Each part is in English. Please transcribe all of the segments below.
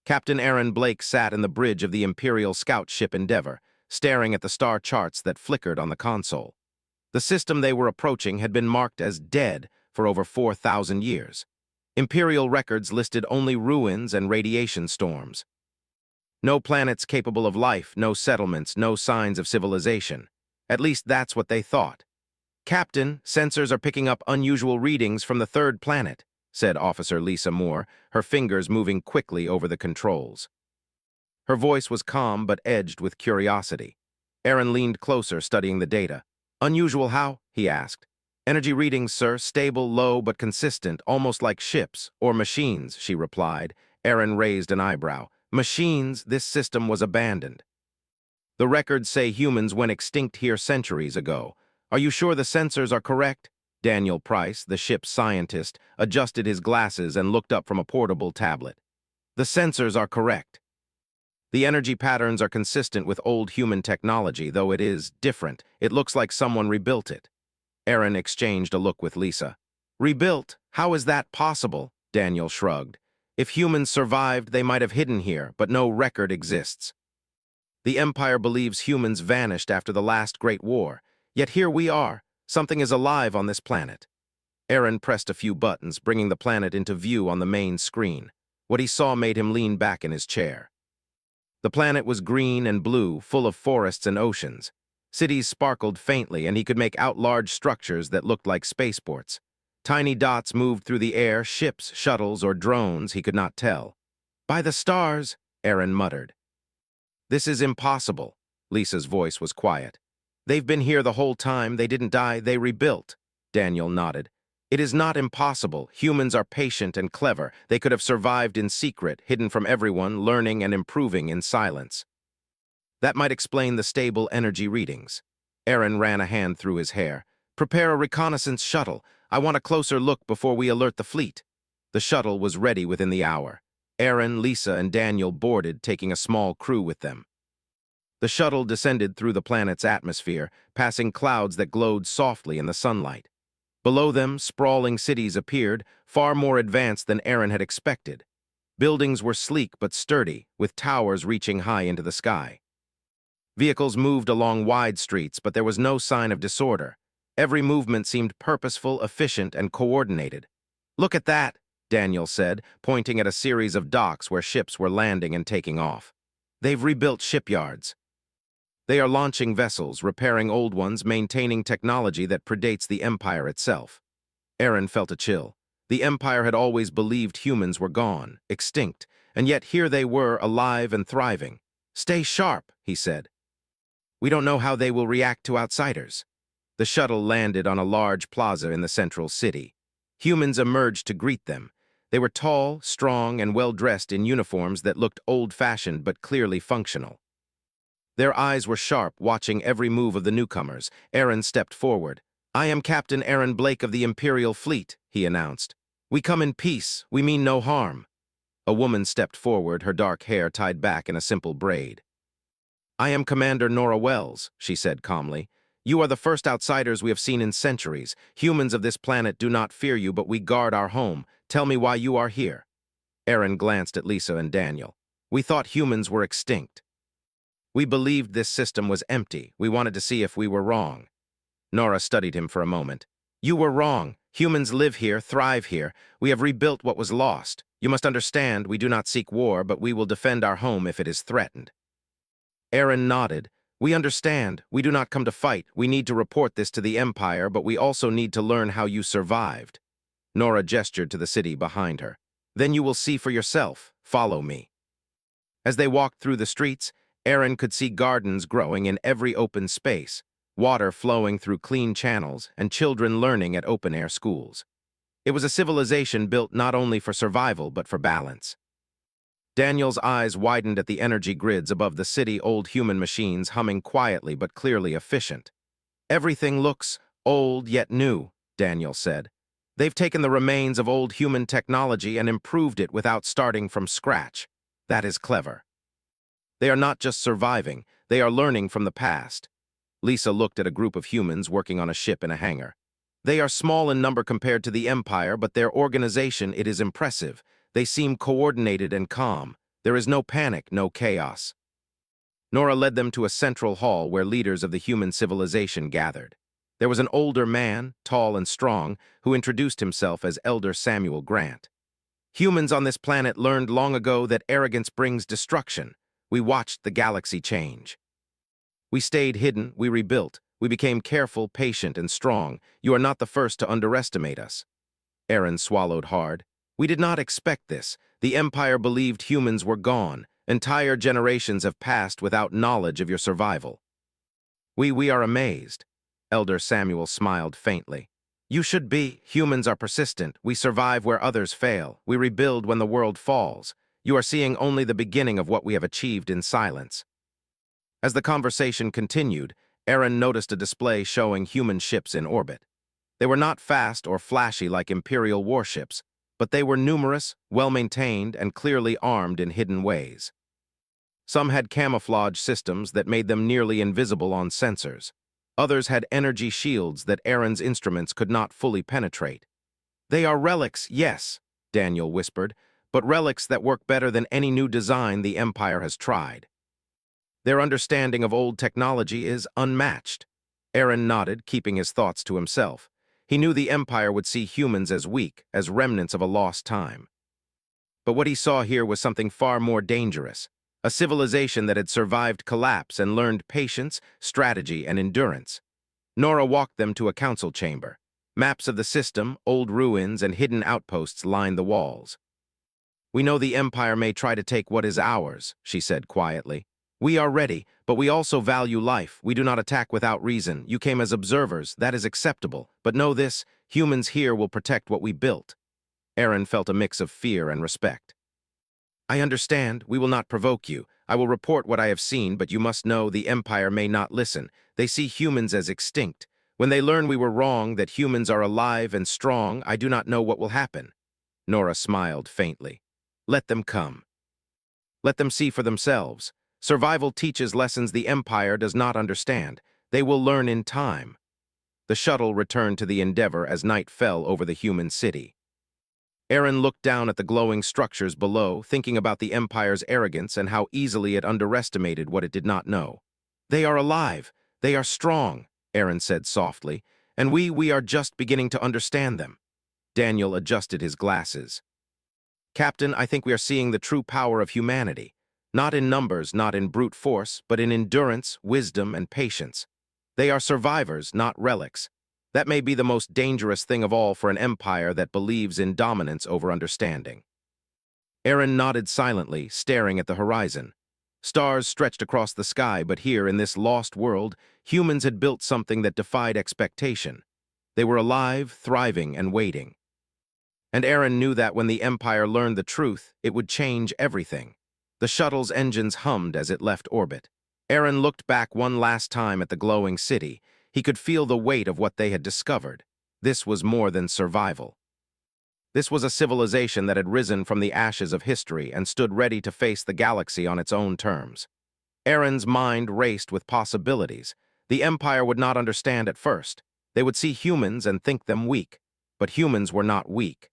Captain Aaron Blake sat in the bridge of the Imperial scout ship Endeavour, staring at the star charts that flickered on the console. The system they were approaching had been marked as dead for over 4,000 years. Imperial records listed only ruins and radiation storms. No planets capable of life, no settlements, no signs of civilization. At least that's what they thought. "Captain, sensors are picking up unusual readings from the third planet," said Officer Lisa Moore, her fingers moving quickly over the controls. Her voice was calm but edged with curiosity. Aaron leaned closer, studying the data. "Unusual how?" he asked. "Energy readings, sir, stable, low, but consistent, almost like ships or machines," she replied. Aaron raised an eyebrow. "Machines, this system was abandoned. The records say humans went extinct here centuries ago. Are you sure the sensors are correct?" Daniel Price, the ship's scientist, adjusted his glasses and looked up from a portable tablet. "The sensors are correct. The energy patterns are consistent with old human technology, though it is different. It looks like someone rebuilt it." Aaron exchanged a look with Lisa. "Rebuilt? How is that possible?" Daniel shrugged. "If humans survived, they might have hidden here, but no record exists. The Empire believes humans vanished after the last Great War, yet here we are. Something is alive on this planet." Aaron pressed a few buttons, bringing the planet into view on the main screen. What he saw made him lean back in his chair. The planet was green and blue, full of forests and oceans. Cities sparkled faintly, and he could make out large structures that looked like spaceports. Tiny dots moved through the air, ships, shuttles, or drones, he could not tell. "By the stars," Aaron muttered. "This is impossible." Lisa's voice was quiet. "They've been here the whole time. They didn't die. They rebuilt." Daniel nodded. "It is not impossible. Humans are patient and clever. They could have survived in secret, hidden from everyone, learning and improving in silence. That might explain the stable energy readings." Aaron ran a hand through his hair. "Prepare a reconnaissance shuttle. I want a closer look before we alert the fleet." The shuttle was ready within the hour. Aaron, Lisa, and Daniel boarded, taking a small crew with them. The shuttle descended through the planet's atmosphere, passing clouds that glowed softly in the sunlight. Below them, sprawling cities appeared, far more advanced than Aaron had expected. Buildings were sleek but sturdy, with towers reaching high into the sky. Vehicles moved along wide streets, but there was no sign of disorder. Every movement seemed purposeful, efficient, and coordinated. "Look at that," Daniel said, pointing at a series of docks where ships were landing and taking off. "They've rebuilt shipyards. They are launching vessels, repairing old ones, maintaining technology that predates the Empire itself." Aaron felt a chill. The Empire had always believed humans were gone, extinct, and yet here they were, alive and thriving. "Stay sharp," he said. "We don't know how they will react to outsiders." The shuttle landed on a large plaza in the central city. Humans emerged to greet them. They were tall, strong, and well-dressed in uniforms that looked old-fashioned but clearly functional. Their eyes were sharp, watching every move of the newcomers. Aaron stepped forward. "I am Captain Aaron Blake of the Imperial Fleet," he announced. "We come in peace. We mean no harm." A woman stepped forward, her dark hair tied back in a simple braid. "I am Commander Nora Wells," she said calmly. "You are the first outsiders we have seen in centuries. Humans of this planet do not fear you, but we guard our home. Tell me why you are here." Aaron glanced at Lisa and Daniel. "We thought humans were extinct. We believed this system was empty. We wanted to see if we were wrong." Nora studied him for a moment. "You were wrong. Humans live here, thrive here. We have rebuilt what was lost. You must understand, we do not seek war, but we will defend our home if it is threatened." Aaron nodded. "We understand. We do not come to fight. We need to report this to the Empire, but we also need to learn how you survived." Nora gestured to the city behind her. "Then you will see for yourself. Follow me." As they walked through the streets, Aaron could see gardens growing in every open space, water flowing through clean channels, and children learning at open-air schools. It was a civilization built not only for survival but for balance. Daniel's eyes widened at the energy grids above the city, old human machines humming quietly but clearly efficient. "Everything looks old yet new," Daniel said. "They've taken the remains of old human technology and improved it without starting from scratch. That is clever. They are not just surviving, they are learning from the past." Lisa looked at a group of humans working on a ship in a hangar. "They are small in number compared to the Empire, but their organization, it is impressive. They seem coordinated and calm. There is no panic, no chaos. Nora led them to a central hall where leaders of the human civilization gathered. There was an older man, tall and strong, who introduced himself as Elder Samuel Grant. Humans on this planet learned long ago that arrogance brings destruction. We watched the galaxy change. We stayed hidden, we rebuilt. We became careful, patient, and strong. You are not the first to underestimate us. Aaron swallowed hard. We did not expect this. The Empire believed humans were gone. Entire generations have passed without knowledge of your survival. We are amazed. Elder Samuel smiled faintly. You should be. Humans are persistent. We survive where others fail. We rebuild when the world falls. You are seeing only the beginning of what we have achieved in silence. As the conversation continued, Aaron noticed a display showing human ships in orbit. They were not fast or flashy like Imperial warships, but they were numerous, well-maintained, and clearly armed in hidden ways. Some had camouflage systems that made them nearly invisible on sensors. Others had energy shields that Aaron's instruments could not fully penetrate. They are relics, yes, Daniel whispered, but relics that work better than any new design the Empire has tried. Their understanding of old technology is unmatched. Aaron nodded, keeping his thoughts to himself. He knew the Empire would see humans as weak, as remnants of a lost time. But what he saw here was something far more dangerous. A civilization that had survived collapse and learned patience, strategy, and endurance. Nora walked them to a council chamber. Maps of the system, old ruins, and hidden outposts lined the walls. We know the Empire may try to take what is ours, she said quietly. We are ready, but we also value life. We do not attack without reason. You came as observers. That is acceptable. But know this, humans here will protect what we built. Aaron felt a mix of fear and respect. I understand. We will not provoke you. I will report what I have seen, but you must know the Empire may not listen. They see humans as extinct. When they learn we were wrong, that humans are alive and strong, I do not know what will happen. Nora smiled faintly. Let them come. Let them see for themselves. Survival teaches lessons the Empire does not understand. They will learn in time. The shuttle returned to the Endeavor as night fell over the human city. Aaron looked down at the glowing structures below, thinking about the Empire's arrogance and how easily it underestimated what it did not know. They are alive. They are strong, Aaron said softly, and we are just beginning to understand them. Daniel adjusted his glasses. Captain, I think we are seeing the true power of humanity. Not in numbers, not in brute force, but in endurance, wisdom, and patience. They are survivors, not relics. That may be the most dangerous thing of all for an empire that believes in dominance over understanding. Aaron nodded silently, staring at the horizon. Stars stretched across the sky, but here, in this lost world, humans had built something that defied expectation. They were alive, thriving, and waiting. And Aaron knew that when the Empire learned the truth, it would change everything. The shuttle's engines hummed as it left orbit. Aaron looked back one last time at the glowing city. He could feel the weight of what they had discovered. This was more than survival. This was a civilization that had risen from the ashes of history and stood ready to face the galaxy on its own terms. Aaron's mind raced with possibilities. The Empire would not understand at first. They would see humans and think them weak. But humans were not weak.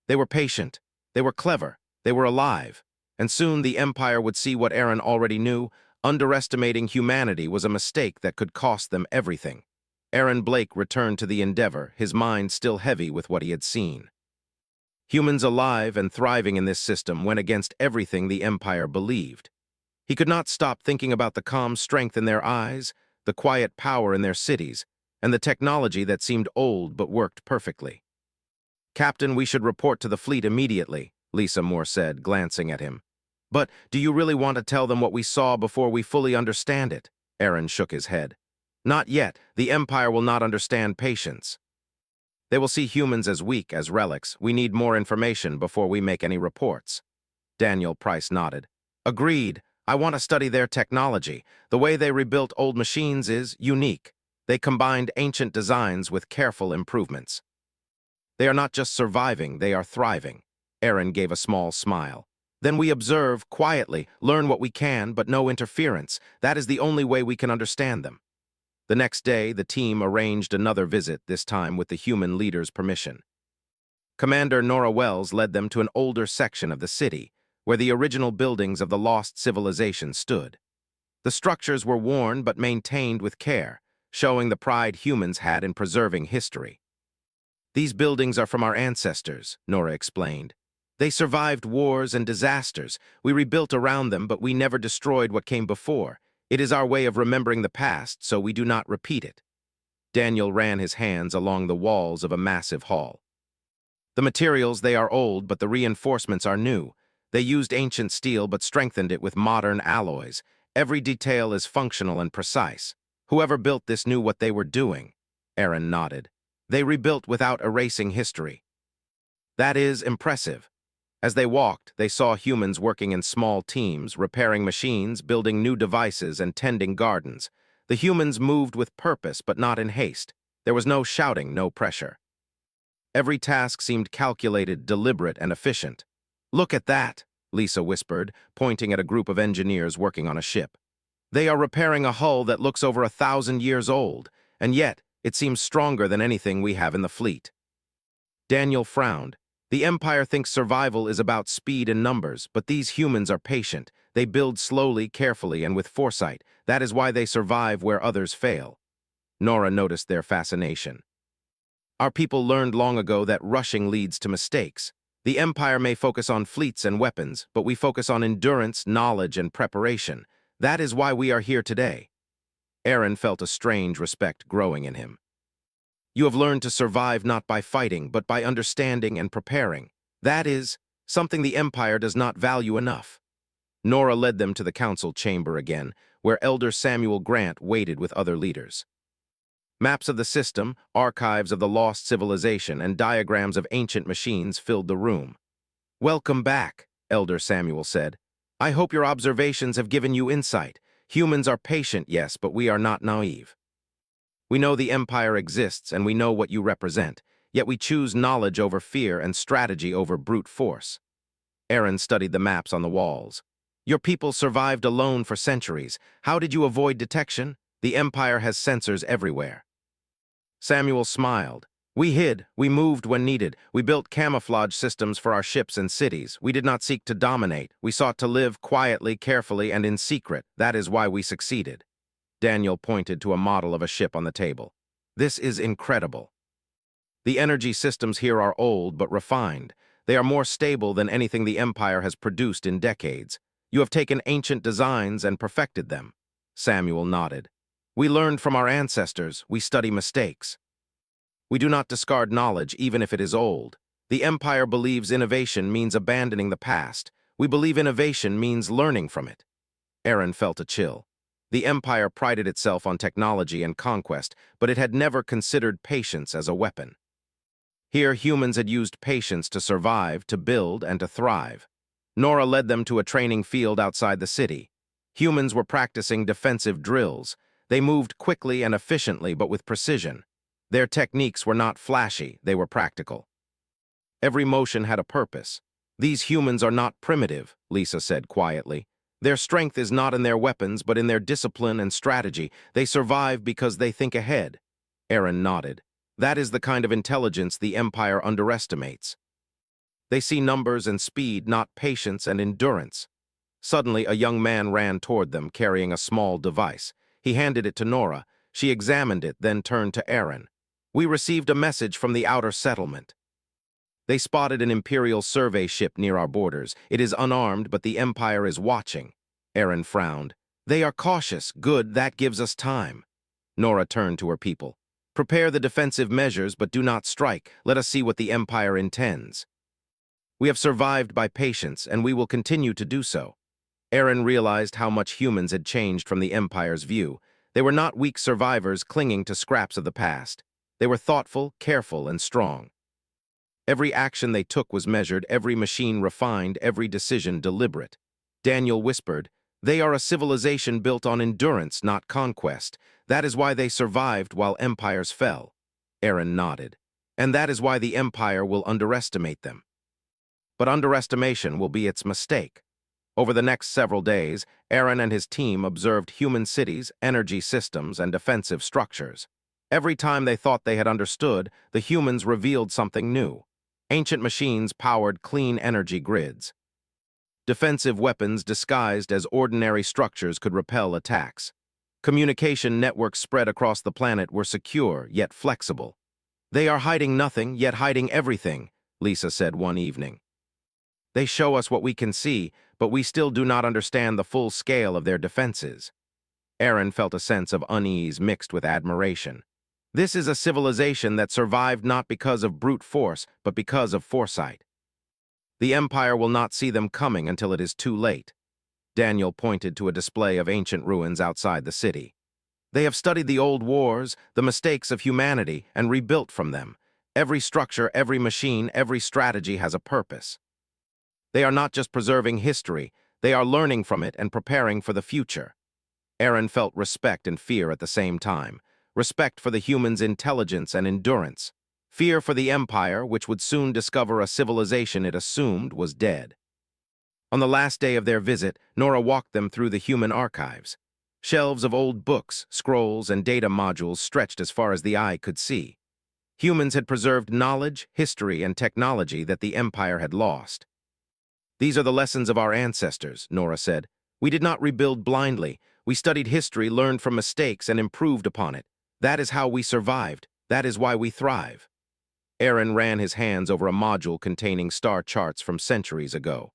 They were patient. They were clever. They were alive. And soon the Empire would see what Aaron already knew. Underestimating humanity was a mistake that could cost them everything. Aaron Blake returned to the Endeavor, his mind still heavy with what he had seen. Humans alive and thriving in this system went against everything the Empire believed. He could not stop thinking about the calm strength in their eyes, the quiet power in their cities, and the technology that seemed old but worked perfectly. Captain, we should report to the fleet immediately, Lisa Moore said, glancing at him. But do you really want to tell them what we saw before we fully understand it? Aaron shook his head. Not yet. The Empire will not understand patience. They will see humans as weak, as relics. We need more information before we make any reports. Daniel Price nodded. Agreed. I want to study their technology. The way they rebuilt old machines is unique. They combined ancient designs with careful improvements. They are not just surviving, they are thriving. Aaron gave a small smile. Then we observe, quietly, learn what we can, but no interference. That is the only way we can understand them. The next day, the team arranged another visit, this time with the human leader's permission. Commander Nora Wells led them to an older section of the city, where the original buildings of the lost civilization stood. The structures were worn but maintained with care, showing the pride humans had in preserving history. "These buildings are from our ancestors," Nora explained. "They survived wars and disasters. We rebuilt around them, but we never destroyed what came before. It is our way of remembering the past, so we do not repeat it." Daniel ran his hands along the walls of a massive hall. "The materials, they are old, but the reinforcements are new. They used ancient steel but strengthened it with modern alloys. Every detail is functional and precise. Whoever built this knew what they were doing." Aaron nodded. "They rebuilt without erasing history." "That is impressive." As they walked, they saw humans working in small teams, repairing machines, building new devices, and tending gardens. The humans moved with purpose, but not in haste. There was no shouting, no pressure. Every task seemed calculated, deliberate, and efficient. "Look at that," Lisa whispered, pointing at a group of engineers working on a ship. "They are repairing a hull that looks over 1,000 years old, and yet it seems stronger than anything we have in the fleet." Daniel frowned. "The Empire thinks survival is about speed and numbers, but these humans are patient. They build slowly, carefully, and with foresight. That is why they survive where others fail." Nora noticed their fascination. "Our people learned long ago that rushing leads to mistakes. The Empire may focus on fleets and weapons, but we focus on endurance, knowledge, and preparation. That is why we are here today." Aaron felt a strange respect growing in him. "You have learned to survive not by fighting, but by understanding and preparing. That is something the Empire does not value enough." Nora led them to the council chamber again, where Elder Samuel Grant waited with other leaders. Maps of the system, archives of the lost civilization, and diagrams of ancient machines filled the room. "Welcome back," Elder Samuel said. "I hope your observations have given you insight. Humans are patient, yes, but we are not naive. We know the Empire exists, and we know what you represent, yet we choose knowledge over fear and strategy over brute force." Aaron studied the maps on the walls. "Your people survived alone for centuries. How did you avoid detection? The Empire has sensors everywhere." Samuel smiled. "We hid, we moved when needed, we built camouflage systems for our ships and cities. We did not seek to dominate, we sought to live quietly, carefully, and in secret. That is why we succeeded." Daniel pointed to a model of a ship on the table. "This is incredible. The energy systems here are old but refined. They are more stable than anything the Empire has produced in decades. You have taken ancient designs and perfected them." Samuel nodded. "We learned from our ancestors, we study mistakes. We do not discard knowledge even if it is old. The Empire believes innovation means abandoning the past. We believe innovation means learning from it." Aaron felt a chill. The Empire prided itself on technology and conquest, but it had never considered patience as a weapon. Here, humans had used patience to survive, to build, and to thrive. Nora led them to a training field outside the city. Humans were practicing defensive drills. They moved quickly and efficiently, but with precision. Their techniques were not flashy, they were practical. Every motion had a purpose. "These humans are not primitive," Lisa said quietly. "Their strength is not in their weapons, but in their discipline and strategy. They survive because they think ahead." Aaron nodded. "That is the kind of intelligence the Empire underestimates. They see numbers and speed, not patience and endurance." Suddenly, a young man ran toward them, carrying a small device. He handed it to Nora. She examined it, then turned to Aaron. "We received a message from the outer settlement. They spotted an Imperial survey ship near our borders. It is unarmed, but the Empire is watching." Aaron frowned. "They are cautious. Good, that gives us time." Nora turned to her people. "Prepare the defensive measures, but do not strike. Let us see what the Empire intends. We have survived by patience, and we will continue to do so." Aaron realized how much humans had changed from the Empire's view. They were not weak survivors clinging to scraps of the past. They were thoughtful, careful, and strong. Every action they took was measured, every machine refined, every decision deliberate. Daniel whispered, "They are a civilization built on endurance, not conquest. That is why they survived while empires fell." Aaron nodded. "And that is why the Empire will underestimate them. But underestimation will be its mistake." Over the next several days, Aaron and his team observed human cities, energy systems, and defensive structures. Every time they thought they had understood, the humans revealed something new. Ancient machines powered clean energy grids. Defensive weapons disguised as ordinary structures could repel attacks. Communication networks spread across the planet were secure, yet flexible. "They are hiding nothing, yet hiding everything," Lisa said one evening. "They show us what we can see, but we still do not understand the full scale of their defenses." Aaron felt a sense of unease mixed with admiration. This is a civilization that survived not because of brute force, but because of foresight. The Empire will not see them coming until it is too late. Daniel pointed to a display of ancient ruins outside the city. "They have studied the old wars, the mistakes of humanity, and rebuilt from them. Every structure, every machine, every strategy has a purpose. They are not just preserving history, they are learning from it and preparing for the future." Aaron felt respect and fear at the same time. Respect for the humans' intelligence and endurance. Fear for the Empire, which would soon discover a civilization it assumed was dead. On the last day of their visit, Nora walked them through the human archives. Shelves of old books, scrolls, and data modules stretched as far as the eye could see. Humans had preserved knowledge, history, and technology that the Empire had lost. "These are the lessons of our ancestors," Nora said. "We did not rebuild blindly. We studied history, learned from mistakes, and improved upon it. That is how we survived. That is why we thrive." Aaron ran his hands over a module containing star charts from centuries ago.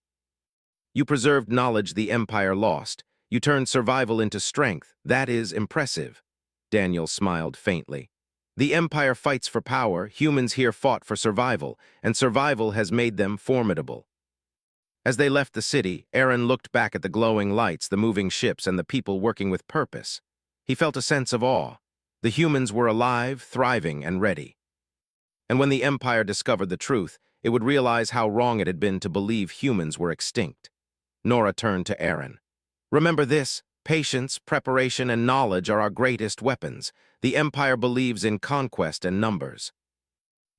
"You preserved knowledge the Empire lost. You turned survival into strength. That is impressive." Daniel smiled faintly. "The Empire fights for power, humans here fought for survival, and survival has made them formidable." As they left the city, Aaron looked back at the glowing lights, the moving ships, and the people working with purpose. He felt a sense of awe. The humans were alive, thriving, and ready. And when the Empire discovered the truth, it would realize how wrong it had been to believe humans were extinct. Nora turned to Aaron. "Remember this: patience, preparation, and knowledge are our greatest weapons. The Empire believes in conquest and numbers.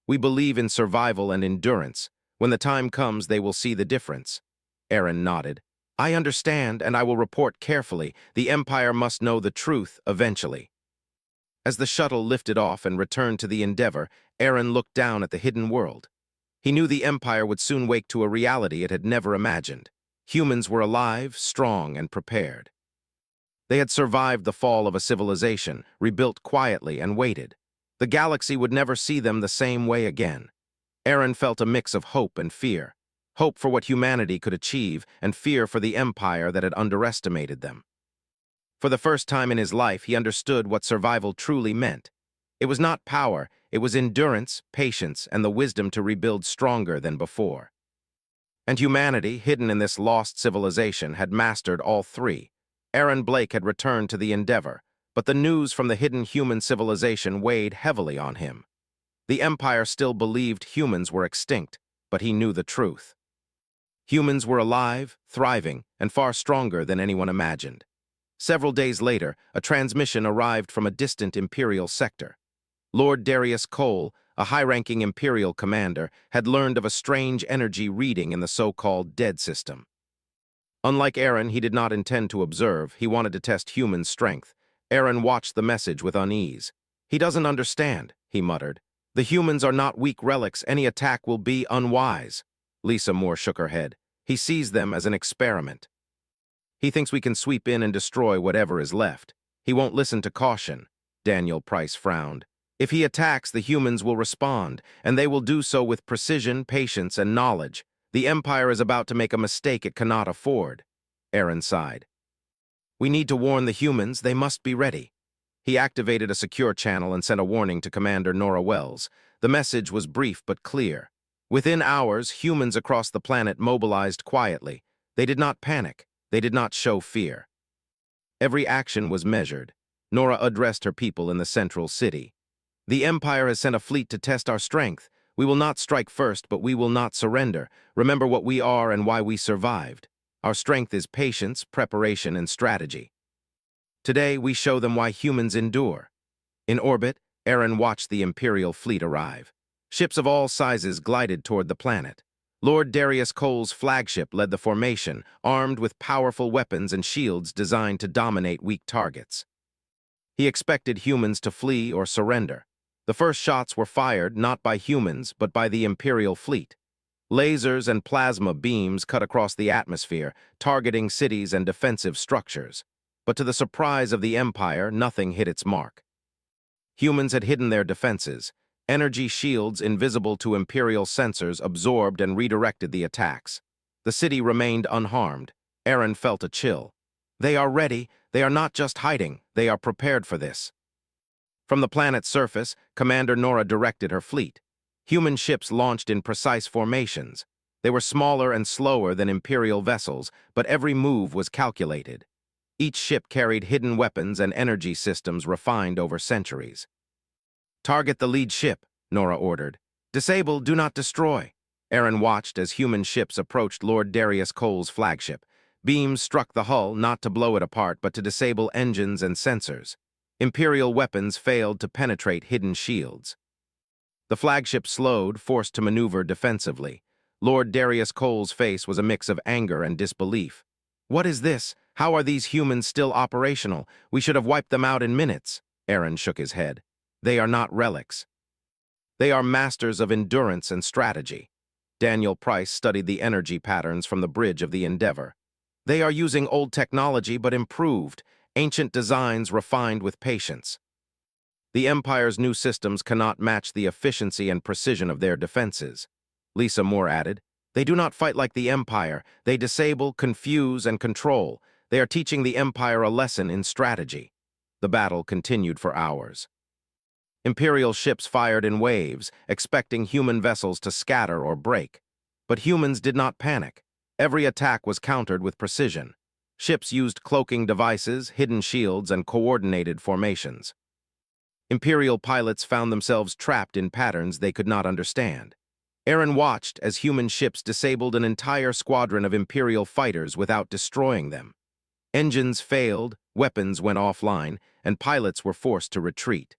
We believe in survival and endurance. When the time comes, they will see the difference." Aaron nodded. "I understand, and I will report carefully. The Empire must know the truth eventually." As the shuttle lifted off and returned to the Endeavor, Aaron looked down at the hidden world. He knew the Empire would soon wake to a reality it had never imagined. Humans were alive, strong, and prepared. They had survived the fall of a civilization, rebuilt quietly, and waited. The galaxy would never see them the same way again. Aaron felt a mix of hope and fear. Hope for what humanity could achieve, and fear for the Empire that had underestimated them. For the first time in his life, he understood what survival truly meant. It was not power, it was endurance, patience, and the wisdom to rebuild stronger than before. And humanity, hidden in this lost civilization, had mastered all three. Aaron Blake had returned to the Endeavor, but the news from the hidden human civilization weighed heavily on him. The Empire still believed humans were extinct, but he knew the truth. Humans were alive, thriving, and far stronger than anyone imagined. Several days later, a transmission arrived from a distant Imperial sector. Lord Darius Cole, a high-ranking Imperial commander, had learned of a strange energy reading in the so-called dead system. Unlike Aaron, he did not intend to observe. He wanted to test human strength. Aaron watched the message with unease. "He doesn't understand," he muttered. "The humans are not weak relics. Any attack will be unwise." Lisa Moore shook her head. "He sees them as an experiment. He thinks we can sweep in and destroy whatever is left. He won't listen to caution." Daniel Price frowned. "If he attacks, the humans will respond, and they will do so with precision, patience, and knowledge. The Empire is about to make a mistake it cannot afford." Aaron sighed. "We need to warn the humans. They must be ready." He activated a secure channel and sent a warning to Commander Nora Wells. The message was brief but clear. Within hours, humans across the planet mobilized quietly. They did not panic. They did not show fear. Every action was measured. Nora addressed her people in the central city. "The Empire has sent a fleet to test our strength. We will not strike first, but we will not surrender. Remember what we are and why we survived. Our strength is patience, preparation, and strategy. Today, we show them why humans endure." In orbit, Aaron watched the Imperial fleet arrive. Ships of all sizes glided toward the planet. Lord Darius Cole's flagship led the formation, armed with powerful weapons and shields designed to dominate weak targets. He expected humans to flee or surrender. The first shots were fired not by humans, but by the Imperial fleet. Lasers and plasma beams cut across the atmosphere, targeting cities and defensive structures. But to the surprise of the Empire, nothing hit its mark. Humans had hidden their defenses. Energy shields invisible to Imperial sensors absorbed and redirected the attacks. The city remained unharmed. Aaron felt a chill. They are ready. They are not just hiding. They are prepared for this. From the planet's surface, Commander Nora directed her fleet. Human ships launched in precise formations. They were smaller and slower than Imperial vessels, but every move was calculated. Each ship carried hidden weapons and energy systems refined over centuries. "Target the lead ship," Nora ordered. "Disable, do not destroy." Aaron watched as human ships approached Lord Darius Cole's flagship. Beams struck the hull not to blow it apart but to disable engines and sensors. Imperial weapons failed to penetrate hidden shields. The flagship slowed, forced to maneuver defensively. Lord Darius Cole's face was a mix of anger and disbelief. "What is this? How are these humans still operational? We should have wiped them out in minutes." Aaron shook his head. "They are not relics. They are masters of endurance and strategy." Daniel Price studied the energy patterns from the bridge of the Endeavor. "They are using old technology but improved, ancient designs refined with patience. The Empire's new systems cannot match the efficiency and precision of their defenses." Lisa Moore added, "They do not fight like the Empire. They disable, confuse, and control. They are teaching the Empire a lesson in strategy." The battle continued for hours. Imperial ships fired in waves, expecting human vessels to scatter or break. But humans did not panic. Every attack was countered with precision. Ships used cloaking devices, hidden shields, and coordinated formations. Imperial pilots found themselves trapped in patterns they could not understand. Aaron watched as human ships disabled an entire squadron of Imperial fighters without destroying them. Engines failed, weapons went offline, and pilots were forced to retreat.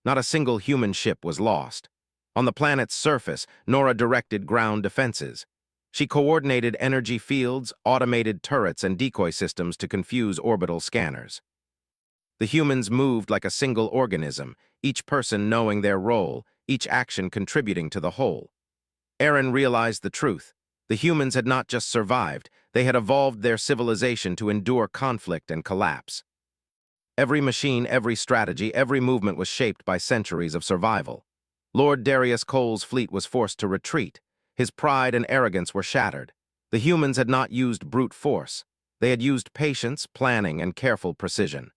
Not a single human ship was lost. On the planet's surface, Nora directed ground defenses. She coordinated energy fields, automated turrets, and decoy systems to confuse orbital scanners. The humans moved like a single organism, each person knowing their role, each action contributing to the whole. Aaron realized the truth. The humans had not just survived, they had evolved their civilization to endure conflict and collapse. Every machine, every strategy, every movement was shaped by centuries of survival. Lord Darius Cole's fleet was forced to retreat. His pride and arrogance were shattered. The humans had not used brute force. They had used patience, planning, and careful precision.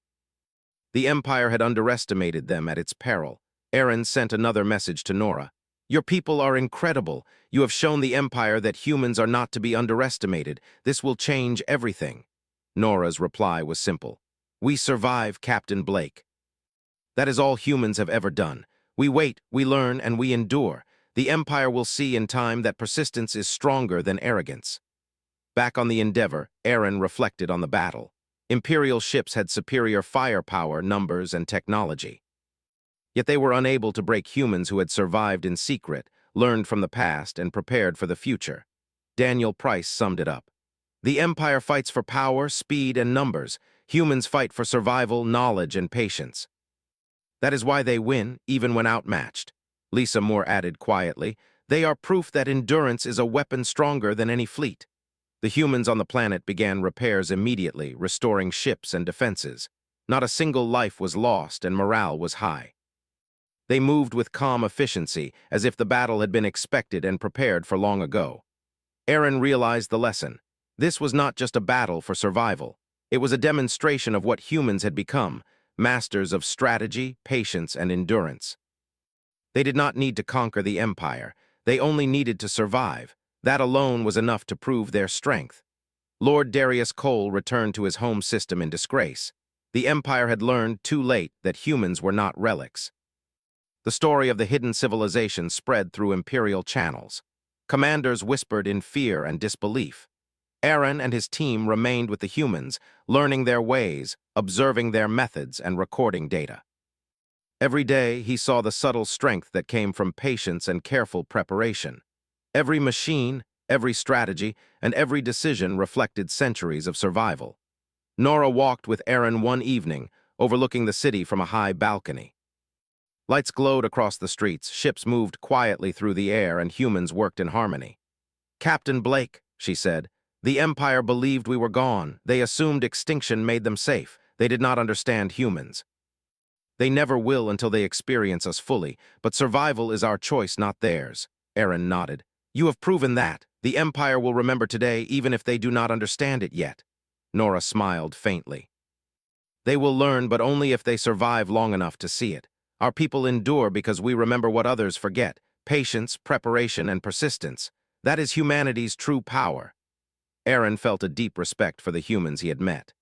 The Empire had underestimated them at its peril. Aaron sent another message to Nora. "Your people are incredible. You have shown the Empire that humans are not to be underestimated. This will change everything." Nora's reply was simple. "We survive, Captain Blake. That is all humans have ever done. We wait, we learn, and we endure. The Empire will see in time that persistence is stronger than arrogance." Back on the Endeavor, Aaron reflected on the battle. Imperial ships had superior firepower, numbers, and technology. Yet they were unable to break humans who had survived in secret, learned from the past, and prepared for the future. Daniel Price summed it up. "The Empire fights for power, speed, and numbers. Humans fight for survival, knowledge, and patience. That is why they win, even when outmatched." Lisa Moore added quietly, "They are proof that endurance is a weapon stronger than any fleet." The humans on the planet began repairs immediately, restoring ships and defenses. Not a single life was lost, and morale was high. They moved with calm efficiency, as if the battle had been expected and prepared for long ago. Aaron realized the lesson. This was not just a battle for survival. It was a demonstration of what humans had become, masters of strategy, patience, and endurance. They did not need to conquer the Empire. They only needed to survive. That alone was enough to prove their strength. Lord Darius Cole returned to his home system in disgrace. The Empire had learned too late that humans were not relics. The story of the hidden civilization spread through Imperial channels. Commanders whispered in fear and disbelief. Aaron and his team remained with the humans, learning their ways, observing their methods, and recording data. Every day, he saw the subtle strength that came from patience and careful preparation. Every machine, every strategy, and every decision reflected centuries of survival. Nora walked with Aaron one evening, overlooking the city from a high balcony. Lights glowed across the streets, ships moved quietly through the air, and humans worked in harmony. "Captain Blake," she said, "the Empire believed we were gone. They assumed extinction made them safe. They did not understand humans. They never will until they experience us fully, but survival is our choice, not theirs." Aaron nodded. "You have proven that. The Empire will remember today even if they do not understand it yet." Nora smiled faintly. "They will learn, but only if they survive long enough to see it. Our people endure because we remember what others forget: patience, preparation, and persistence. That is humanity's true power." Aaron felt a deep respect for the humans he had met.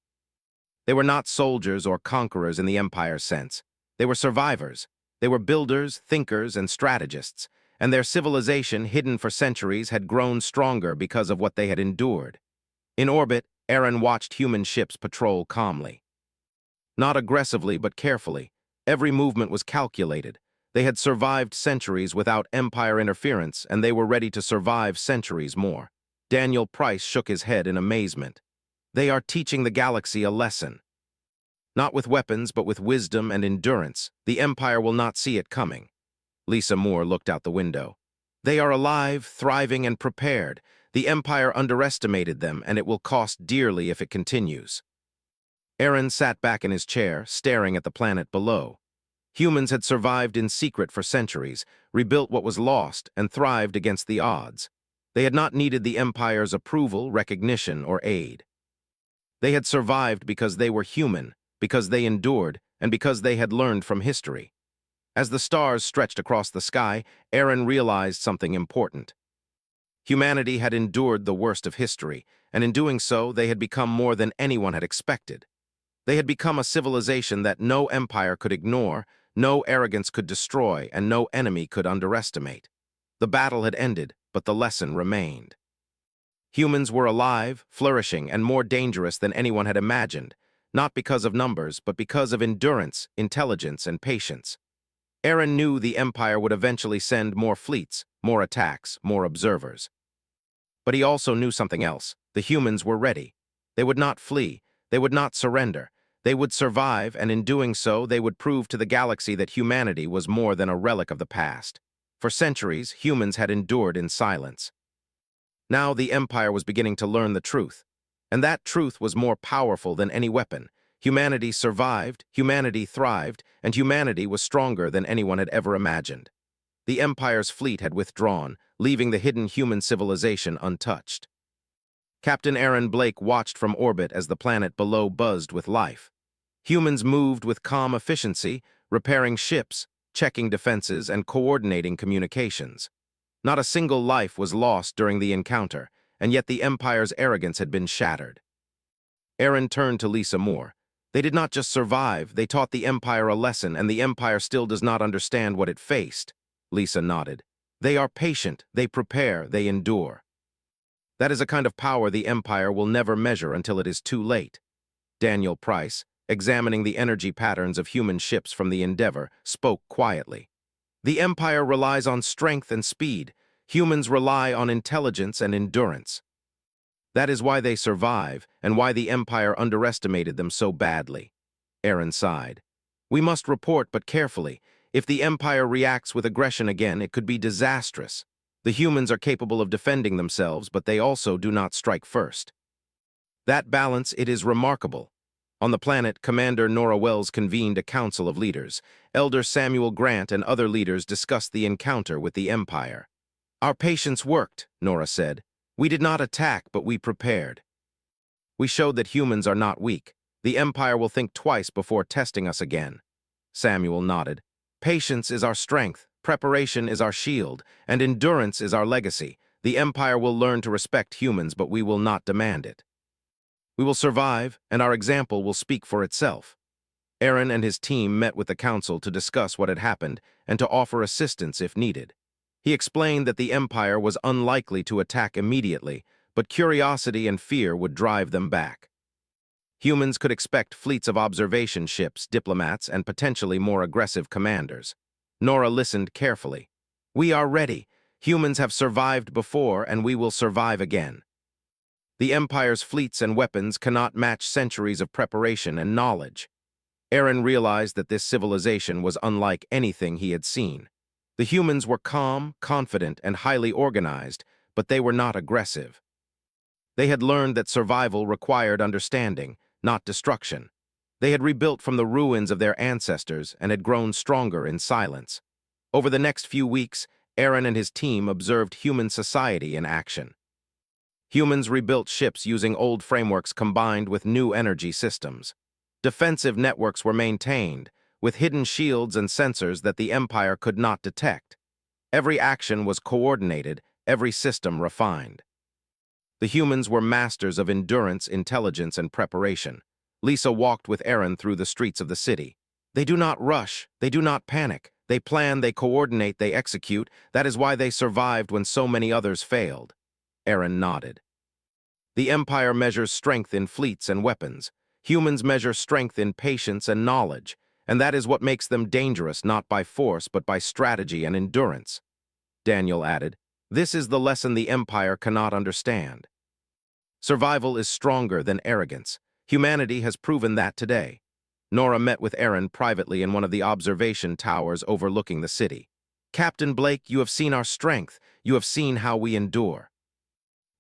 They were not soldiers or conquerors in the Empire's sense. They were survivors. They were builders, thinkers, and strategists, and their civilization, hidden for centuries, had grown stronger because of what they had endured. In orbit, Aaron watched human ships patrol calmly. Not aggressively, but carefully. Every movement was calculated. They had survived centuries without Empire interference, and they were ready to survive centuries more. Daniel Price shook his head in amazement. "They are teaching the galaxy a lesson. Not with weapons, but with wisdom and endurance. The Empire will not see it coming." Lisa Moore looked out the window. "They are alive, thriving, and prepared. The Empire underestimated them, and it will cost dearly if it continues." Aaron sat back in his chair, staring at the planet below. Humans had survived in secret for centuries, rebuilt what was lost, and thrived against the odds. They had not needed the Empire's approval, recognition, or aid. They had survived because they were human, because they endured, and because they had learned from history. As the stars stretched across the sky, Aaron realized something important. Humanity had endured the worst of history, and in doing so, they had become more than anyone had expected. They had become a civilization that no empire could ignore, no arrogance could destroy, and no enemy could underestimate. The battle had ended, but the lesson remained. Humans were alive, flourishing, and more dangerous than anyone had imagined, not because of numbers, but because of endurance, intelligence, and patience. Aaron knew the Empire would eventually send more fleets, more attacks, more observers. But he also knew something else. The humans were ready. They would not flee. They would not surrender. They would survive, and in doing so, they would prove to the galaxy that humanity was more than a relic of the past. For centuries, humans had endured in silence. Now the Empire was beginning to learn the truth, and that truth was more powerful than any weapon. Humanity survived, humanity thrived, and humanity was stronger than anyone had ever imagined. The Empire's fleet had withdrawn, leaving the hidden human civilization untouched. Captain Aaron Blake watched from orbit as the planet below buzzed with life. Humans moved with calm efficiency, repairing ships, checking defenses, and coordinating communications. Not a single life was lost during the encounter, and yet the Empire's arrogance had been shattered. Aaron turned to Lisa Moore. "They did not just survive, they taught the Empire a lesson, and the Empire still does not understand what it faced." Lisa nodded. "They are patient, they prepare, they endure. That is a kind of power the Empire will never measure until it is too late." Daniel Price, examining the energy patterns of human ships from the Endeavor, spoke quietly. "The Empire relies on strength and speed. Humans rely on intelligence and endurance. That is why they survive, and why the Empire underestimated them so badly." Aaron sighed. "We must report, but carefully. If the Empire reacts with aggression again, it could be disastrous. The humans are capable of defending themselves, but they also do not strike first. That balance, it is remarkable." On the planet, Commander Nora Wells convened a council of leaders. Elder Samuel Grant and other leaders discussed the encounter with the Empire. "Our patience worked," Nora said. "We did not attack, but we prepared. We showed that humans are not weak. The Empire will think twice before testing us again." Samuel nodded. "Patience is our strength, preparation is our shield, and endurance is our legacy. The Empire will learn to respect humans, but we will not demand it. We will survive, and our example will speak for itself." Aaron and his team met with the council to discuss what had happened and to offer assistance if needed. He explained that the Empire was unlikely to attack immediately, but curiosity and fear would drive them back. Humans could expect fleets of observation ships, diplomats, and potentially more aggressive commanders. Nora listened carefully. "We are ready. Humans have survived before, and we will survive again. The Empire's fleets and weapons cannot match centuries of preparation and knowledge." Aaron realized that this civilization was unlike anything he had seen. The humans were calm, confident, and highly organized, but they were not aggressive. They had learned that survival required understanding, not destruction. They had rebuilt from the ruins of their ancestors and had grown stronger in silence. Over the next few weeks, Aaron and his team observed human society in action. Humans rebuilt ships using old frameworks combined with new energy systems. Defensive networks were maintained, with hidden shields and sensors that the Empire could not detect. Every action was coordinated, every system refined. The humans were masters of endurance, intelligence, and preparation. Lisa walked with Aaron through the streets of the city. They do not rush, they do not panic. They plan, they coordinate, they execute. That is why they survived when so many others failed. Aaron nodded. The Empire measures strength in fleets and weapons. Humans measure strength in patience and knowledge, and that is what makes them dangerous, not by force, but by strategy and endurance. Daniel added, "This is the lesson the Empire cannot understand. Survival is stronger than arrogance. Humanity has proven that today." Nora met with Aaron privately in one of the observation towers overlooking the city. "Captain Blake, you have seen our strength. You have seen how we endure.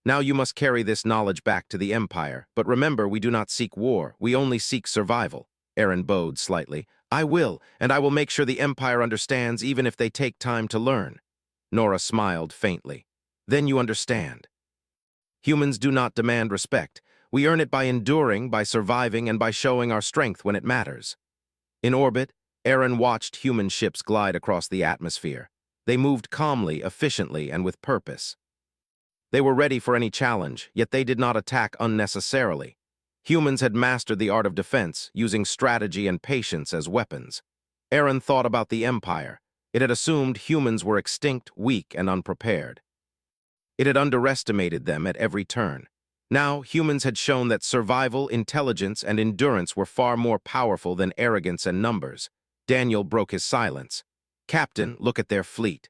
Now you must carry this knowledge back to the Empire, but remember, we do not seek war, we only seek survival." Aaron bowed slightly. "I will, and I will make sure the Empire understands even if they take time to learn." Nora smiled faintly. "Then you understand. Humans do not demand respect. We earn it by enduring, by surviving, and by showing our strength when it matters." In orbit, Aaron watched human ships glide across the atmosphere. They moved calmly, efficiently, and with purpose. They were ready for any challenge, yet they did not attack unnecessarily. Humans had mastered the art of defense, using strategy and patience as weapons. Aaron thought about the Empire. It had assumed humans were extinct, weak, and unprepared. It had underestimated them at every turn. Now, humans had shown that survival, intelligence, and endurance were far more powerful than arrogance and numbers. Daniel broke his silence. "Captain, look at their fleet.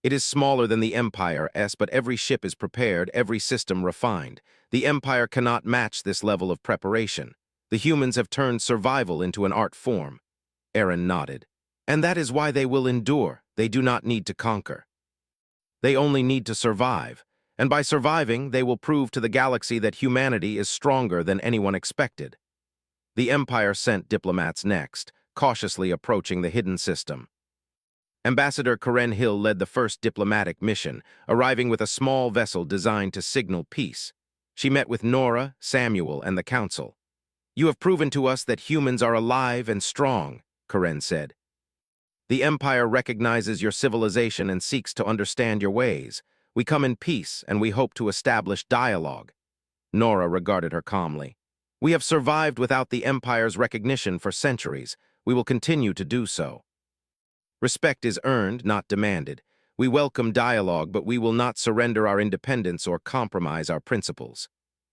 It is smaller than the Empire's, but every ship is prepared, every system refined. The Empire cannot match this level of preparation. The humans have turned survival into an art form." Aaron nodded. "And that is why they will endure. They do not need to conquer. They only need to survive. And by surviving, they will prove to the galaxy that humanity is stronger than anyone expected." The Empire sent diplomats next, cautiously approaching the hidden system. Ambassador Karen Hill led the first diplomatic mission, arriving with a small vessel designed to signal peace. She met with Nora, Samuel, and the Council. "You have proven to us that humans are alive and strong," Karen said. "The Empire recognizes your civilization and seeks to understand your ways. We come in peace, and we hope to establish dialogue." Nora regarded her calmly. "We have survived without the Empire's recognition for centuries. We will continue to do so. Respect is earned, not demanded. We welcome dialogue, but we will not surrender our independence or compromise our principles."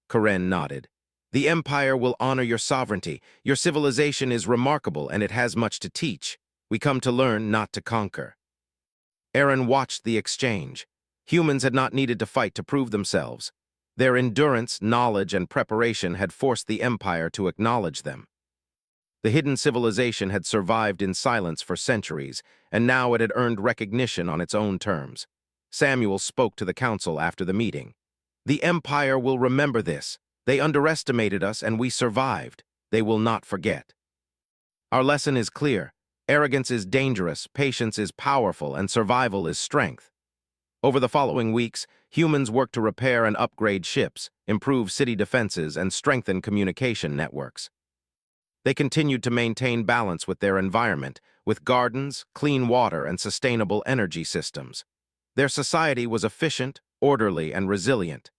Karen nodded. "The Empire will honor your sovereignty. Your civilization is remarkable, and it has much to teach. We come to learn, not to conquer." Aaron watched the exchange. Humans had not needed to fight to prove themselves. Their endurance, knowledge, and preparation had forced the Empire to acknowledge them. The hidden civilization had survived in silence for centuries, and now it had earned recognition on its own terms. Samuel spoke to the Council after the meeting. "The Empire will remember this. They underestimated us, and we survived. They will not forget. Our lesson is clear. Arrogance is dangerous, patience is powerful, and survival is strength." Over the following weeks, humans worked to repair and upgrade ships, improve city defenses, and strengthen communication networks. They continued to maintain balance with their environment, with gardens, clean water, and sustainable energy systems. Their society was efficient, orderly, and resilient.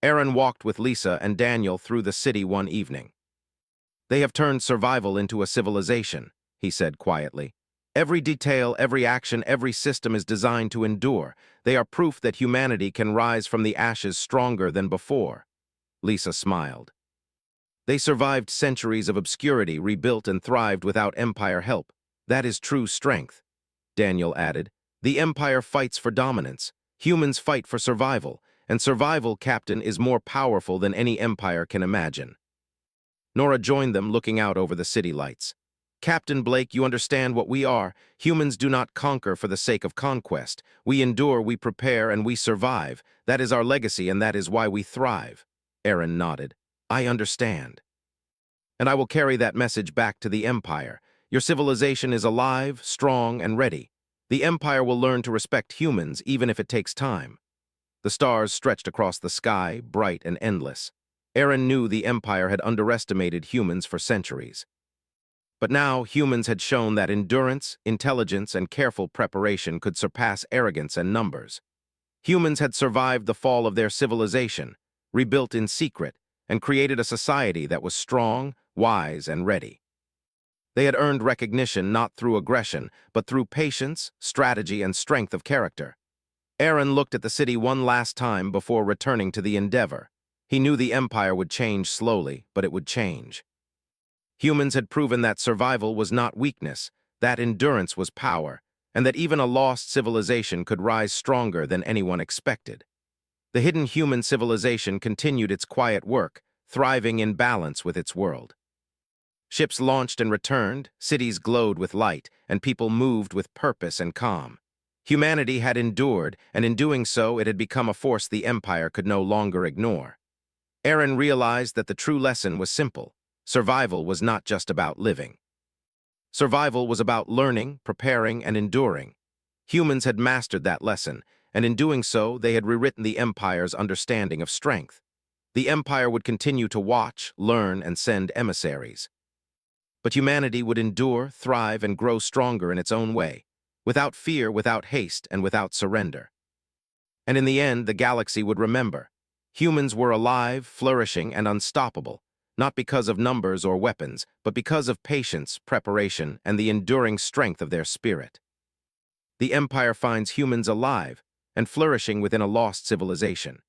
Aaron walked with Lisa and Daniel through the city one evening. "They have turned survival into a civilization," he said quietly. "Every detail, every action, every system is designed to endure. They are proof that humanity can rise from the ashes stronger than before." Lisa smiled. "They survived centuries of obscurity, rebuilt and thrived without Empire help. That is true strength." Daniel added, "The Empire fights for dominance. Humans fight for survival, and survival, Captain, is more powerful than any empire can imagine." Nora joined them, looking out over the city lights. Captain Blake, you understand what we are. Humans do not conquer for the sake of conquest. We endure, we prepare, and we survive. That is our legacy, and that is why we thrive. Aaron nodded. I understand. And I will carry that message back to the Empire. Your civilization is alive, strong, and ready. The Empire will learn to respect humans, even if it takes time. The stars stretched across the sky, bright and endless. Aaron knew the Empire had underestimated humans for centuries. But now humans had shown that endurance, intelligence, and careful preparation could surpass arrogance and numbers. Humans had survived the fall of their civilization, rebuilt in secret, and created a society that was strong, wise, and ready. They had earned recognition not through aggression, but through patience, strategy, and strength of character. Aaron looked at the city one last time before returning to the Endeavor. He knew the Empire would change slowly, but it would change. Humans had proven that survival was not weakness, that endurance was power, and that even a lost civilization could rise stronger than anyone expected. The hidden human civilization continued its quiet work, thriving in balance with its world. Ships launched and returned, cities glowed with light, and people moved with purpose and calm. Humanity had endured, and in doing so, it had become a force the Empire could no longer ignore. Aaron realized that the true lesson was simple. Survival was not just about living. Survival was about learning, preparing, and enduring. Humans had mastered that lesson, and in doing so, they had rewritten the Empire's understanding of strength. The Empire would continue to watch, learn, and send emissaries. But humanity would endure, thrive, and grow stronger in its own way, without fear, without haste, and without surrender. And in the end, the galaxy would remember. Humans were alive, flourishing, and unstoppable, not because of numbers or weapons, but because of patience, preparation, and the enduring strength of their spirit. The Empire finds humans alive and flourishing within a lost civilization.